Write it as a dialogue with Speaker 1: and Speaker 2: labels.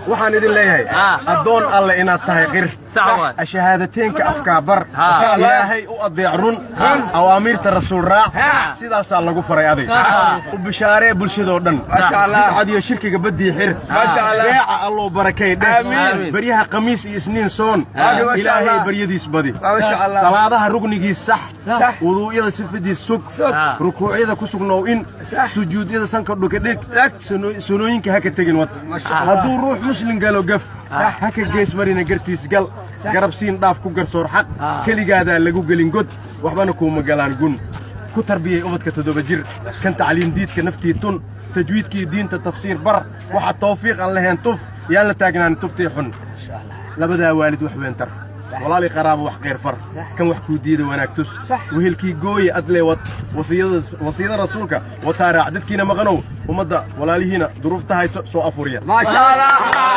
Speaker 1: waxaan idin leeyahay adoon alle inaad tahay qir shahaadateynka afkaabar ilaahay u adeec run awaamirta rasuul raac sidaasaa lagu faray aday u bishaaree bulshadoo dhan bidcad iyo shirkiga badii xir beeca alloo barakay dheh baryaha khamiis iyo isniin soon ilaahay baryadiis badi salaadaha rugnigiis sax wuduu'yada sifadiis sug rukuucyada ku sugnow in sujuudyada sanka dhuka dhig sunooyinka haka tegin wad hadduu ruux muslim galo gaf haka gees marina gartiis gal garabsiin dhaaf ku garsoor xaq keligaadaa lagu gelin god waxbana kuuma galaan gun ku tarbiyey ubadka 7 jir kan tacliin diidka naftii tun tajwiidkii diinta tafsiir bar waxa tawfiiq aan lahayn tuf yaan la taagnaan tubtii xun labadaa waalid wax weyn tar walaalay qaraabo wax qeyr far kan wax ku diido wanaag tus wehelkii gooye adlee wad wasiyada rasuulka wa taariikh dadkiina maqanow umada walaalihiina duruufta hayso soo afuriya ma sha Allah